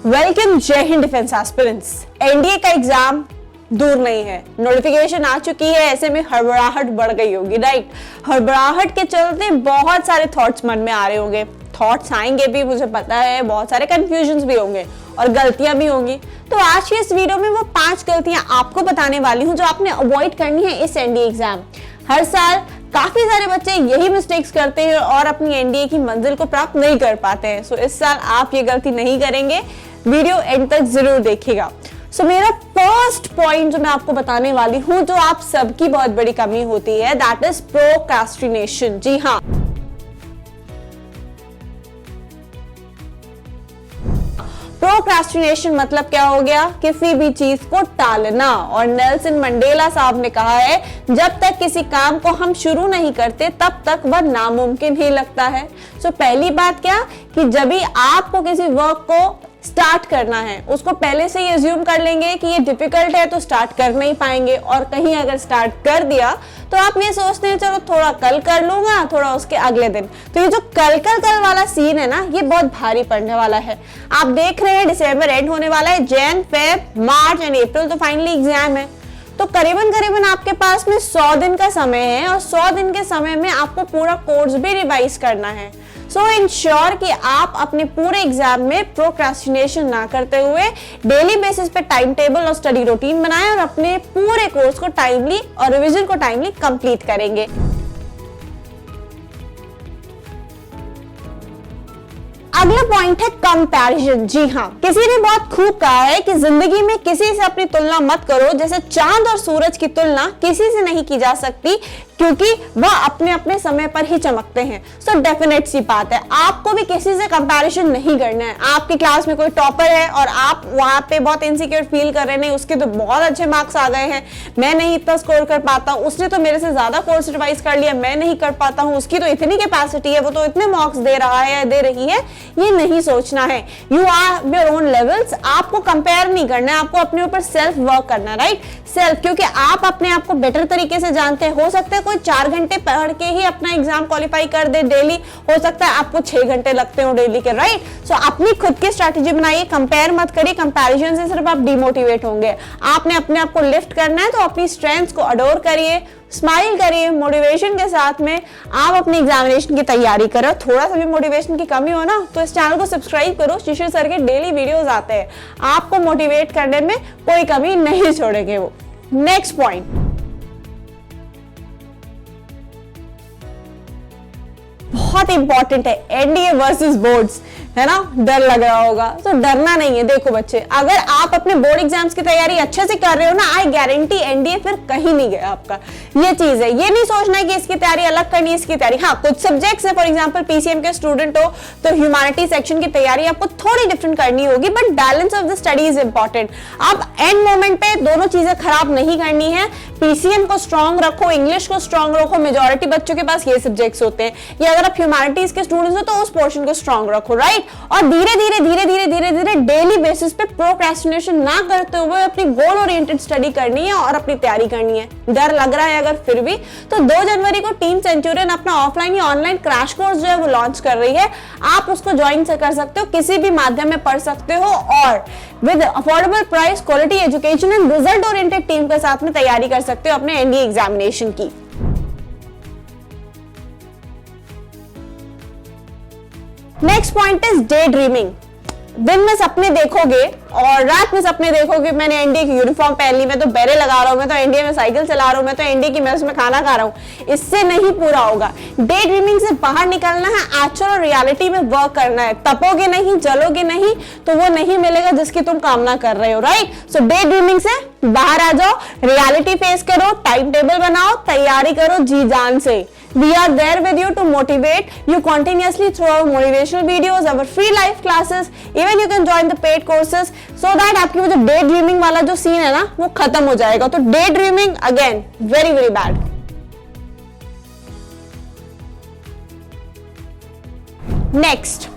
Welcome जय Hind defence aspirants. NDA का exam दूर नहीं है, नोटिफिकेशन आ चुकी है, ऐसे में हड़बड़ाहट बढ़ गई होगी, राइट। हड़बड़ाहट के चलते बहुत सारे थॉट्स मन में आ रहे होंगे, थॉट्स आएंगे भी, मुझे पता है, बहुत सारे कंफ्यूजन्स भी होंगे और गलतियां भी होंगी। तो आज के इस वीडियो में वो 5 गलतियां आपको बताने वाली हूं जो आपने अवॉइड करनी है इस एनडीए एग्जाम। हर साल काफी सारे बच्चे यही मिस्टेक्स करते हैं और अपनी एनडीए की मंजिल को प्राप्त नहीं कर पाते हैं। सो इस साल आप ये गलती नहीं करेंगे, वीडियो एंड तक जरूर देखिएगा। सो मेरा फर्स्ट पॉइंट जो मैं आपको बताने वाली हूं, जो आप सबकी बहुत बड़ी कमी होती है, दैट इज प्रोक्रास्टिनेशन। जी हाँ, प्रोक्रास्टिनेशन मतलब क्या हो गया? किसी भी चीज को टालना। और नेल्सन मंडेला साहब ने कहा है, जब तक किसी काम को हम शुरू नहीं करते तब तक वह नामुमकिन ही लगता है। सो पहली बात क्या कि जब भी आपको किसी वर्क को स्टार्ट करना है, उसको पहले से ही अज्यूम कर लेंगे कि ये डिफिकल्ट है तो स्टार्ट कर नहीं पाएंगे, और कहीं अगर स्टार्ट कर दिया तो आप ये सोचते हैं चलो थोड़ा कल कर लूंगा, थोड़ा उसके अगले दिन। तो ये जो कल वाला सीन है ना, ये बहुत भारी पड़ने वाला है। आप देख रहे हैं दिसंबर एंड होने वाला है, Jain, Feb, March and April तो फाइनली एग्जाम है। तो करीबन आपके पास में 100 दिन का समय है, और 100 दिन के समय में आपको पूरा कोर्स भी रिवाइज करना है। सो इंश्योर कि आप अपने पूरे एग्जाम में प्रोक्रास्टिनेशन ना करते हुए डेली बेसिस पे टाइम टेबल और स्टडी रूटीन बनाएं और अपने पूरे कोर्स को टाइमली और रिवीजन को टाइमली कंप्लीट करेंगे। अगला पॉइंट है कंपैरिजन। जी हाँ, किसी ने बहुत खूब कहा है कि जिंदगी में किसी से अपनी तुलना मत करो, जैसे चांद और सूरज की तुलना किसी से नहीं की जा सकती, क्योंकि वह अपने अपने समय पर ही चमकते हैं। सो डेफिनेट सी बात है, आपको भी किसी से कंपैरिजन नहीं करना है। आपकी क्लास में कोई टॉपर है और आप वहां पे बहुत इनसिक्योर फील कर रहे हैं, नहीं उसके तो बहुत अच्छे मार्क्स आ गए हैं, मैं नहीं इतना स्कोर कर पाता, उसने तो मेरे से ज्यादा कोर्स रिवाइज कर लिया, मैं नहीं कर पाता हूँ, उसकी तो इतनी कैपेसिटी है, वो तो इतने मार्क्स दे रहा है या दे रही है। ये नहीं सोचना है। You are your own levels. आपको कंपेयर नहीं करना है, आपको अपने ऊपर सेल्फ वर्क करना है, राइट। सेल्फ, क्योंकि आप अपने आप को बेटर तरीके से जानते हैं। हो सकता है कोई 4 घंटे पढ़ के ही अपना एग्जाम क्वालिफाई कर दे डेली, हो सकता है आपको 6 घंटे लगते हो डेली के, राइट। सो अपनी खुद की स्ट्रैटेजी बनाइए, कंपेयर मत करिए। कंपैरिजन से सिर्फ आप डिमोटिवेट होंगे। आपने अपने आप को लिफ्ट करना है, तो अपनी स्ट्रेंथ्स को अडोर करिए, स्माइल करिए, मोटिवेशन के साथ में आप अपनी एग्जामिनेशन की तैयारी करो। थोड़ा सा भी मोटिवेशन की कमी हो ना, तो इस चैनल को सब्सक्राइब करो, शिशिर सर के डेली वीडियोस आते हैं, आपको मोटिवेट करने में कोई कमी नहीं छोड़ेंगे वो। नेक्स्ट पॉइंट, बहुत इंपॉर्टेंट है, एनडीए वर्सेस बोर्ड्स, है ना। डर लग रहा होगा, तो डरना नहीं है। देखो बच्चे, अगर आप अपने बोर्ड एग्जाम्स की तैयारी अच्छे से कर रहे हो ना, आई गारंटी एनडीए फिर कहीं नहीं गया आपका। ये चीज है, ये नहीं सोचना है कि इसकी तैयारी अलग करनी है, इसकी तैयारी। हाँ, कुछ सब्जेक्ट्स है, फॉर एग्जांपल पीसीएम के स्टूडेंट हो तो ह्यूमैनिटी सेक्शन की तैयारी आपको थोड़ी डिफरेंट करनी होगी, but balance of the study is important. आप एंड मोमेंट पे दोनों चीजें खराब नहीं करनी है। पीसीएम को स्ट्रॉन्ग रखो, इंग्लिश को स्ट्रॉन्ग रखो, मेजॉरिटी बच्चों के पास ये सब्जेक्ट्स होते हैं। या अगर आप ह्यूमैनिटीज के स्टूडेंट्स हो तो उस पोर्शन को स्ट्रॉन्ग रखो, राइट। और धीरे धीरे डेली बेसिस पे प्रोक्रेस्टिनेशन ना करते हुए अपनी गोल ओरिएंटेड स्टडी करनी है और अपनी तैयारी करनी है। डर लग रहा है अगर फिर भी, तो 2 जनवरी को टीम सेंचुरियन अपना ऑफलाइन या ऑनलाइन क्रैश कोर्स जो है वो लॉन्च कर रही है। आप उसको ज्वाइन कर सकते हो, किसी भी माध्यम में पढ़ सकते हो, और with affordable price, quality education and result oriented team के साथ में तैयारी कर सकते हो अपने एनडीए एग्जामिनेशन की। Next point is day dreaming. दिन में सपने देखोगे और रात में सपने देखोगे, मैंने एनडीए की यूनिफॉर्म पहन ली, मैं तो बैरे लगा रहा हूं, मैं तो एनडीए में साइकिल चला रहा हूं, मैं तो एनडीए की मेस में खाना खा रहा हूं, इससे नहीं पूरा होगा। डे ड्रीमिंग से बाहर निकलना है, एक्चुअल और रियलिटी में वर्क करना है। तपोगे नहीं, जलोगे नहीं, तो वो नहीं मिलेगा जिसकी तुम कामना कर रहे हो, राइट। सो डे ड्रीमिंग से बाहर आ जाओ, रियलिटी फेस करो, टाइम टेबल बनाओ, तैयारी करो जी जान से। We are there with you to motivate you continuously through our motivational videos, our free live classes, even you can join the paid courses so that आपकी वो जो डे ड्रीमिंग वाला जो सीन है ना, वो खत्म हो जाएगा। तो day dreaming again very very bad. Next,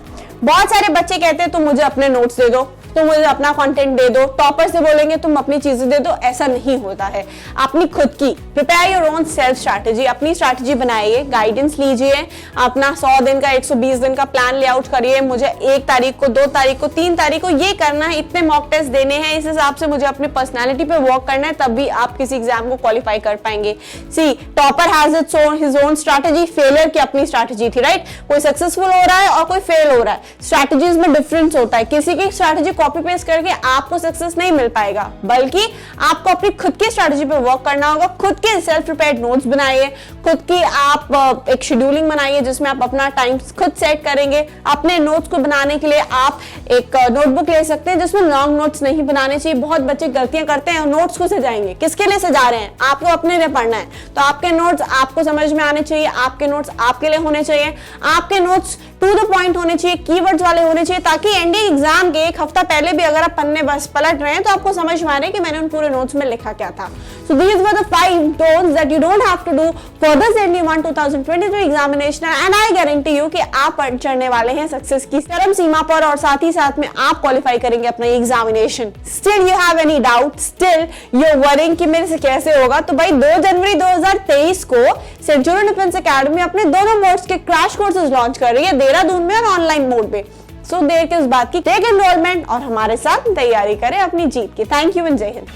बहुत सारे बच्चे कहते हैं तुम मुझे अपने नोट्स दे दो, तुम मुझे अपना कंटेंट दे दो, टॉपर से बोलेंगे तुम अपनी चीजें दे दो। ऐसा नहीं होता है। अपनी खुद की prepare your own self strategy, अपनी स्ट्रैटेजी बनाइए, गाइडेंस लीजिए, अपना 100 दिन का 120 दिन का प्लान लेआउट करिए। मुझे 1 तारीख को, 2 तारीख को, 3 तारीख को ये करना है, इतने मॉक टेस्ट देने हैं, इस हिसाब से मुझे अपनी पर्सनैलिटी पे वर्क करना है, तब भी आप किसी एग्जाम को क्वालिफाई कर पाएंगे। See topper has his own strategy, failure की अपनी स्ट्रैटेजी थी, राइट। कोई सक्सेसफुल हो रहा है और कोई फेल हो रहा है, स्ट्रैटेजीज में डिफरेंस होता है। किसी की स्ट्रैटेजी कॉपी पेस्ट करके आपको सक्सेस नहीं मिल पाएगा, बल्कि आपको अपनी खुद की स्ट्रैटेजी पे वर्क करना होगा। खुद के सेल्फ प्रिपेयर्ड नोट्स बनाइए, खुद की आप एक शेड्यूलिंग बनाइए जिसमें आप अपना टाइम खुद सेट करेंगे। अपने नोट्स को बनाने के लिए आप एक नोटबुक ले सकते हैं जिसमें लॉन्ग नोट्स नहीं बनाने चाहिए। बहुत बच्चे गलतियां करते हैं, नोट्स को सजाएंगे, किसके लिए सजा रहे हैं? आपको अपने लिए पढ़ना है, तो आपके नोट्स आपको समझ में आने चाहिए, आपके नोट्स आपके लिए होने चाहिए, आपके नोट्स टू द पॉइंट होने चाहिए, कीवर्ड्स वाले होने चाहिए, ताकि एनडीए एग्जाम के 1 हफ्ता पहले भी अगर आप पन्ने बस पलट रहे हैं तो आपको समझ में आ रहा है कि मैंने उन पूरे नोट्स में लिखा क्या था। So these were the 5 don'ts that you don't have to do for the ND1 2023 examination, and I guarantee you कि आप चढ़ने वाले हैं सक्सेस की चरम सीमा पर, और साथ ही साथ में आप क्वालिफाई करेंगे अपना examination. Still you have any doubt? Still you're worrying कि मेरे से कैसे होगा? तो भाई 2 जनवरी 2023 को सेंचुरियन डिफेंस एकेडमी अपने दोनों मोड्स के क्रैश कोर्सेज लॉन्च कर रही है, देहरादून में और ऑनलाइन मोड पे। सो देर किस बात की, टेक एनरोलमेंट और हमारे साथ तैयारी करें अपनी जीत की। थैंक यू एंड जय हिंद।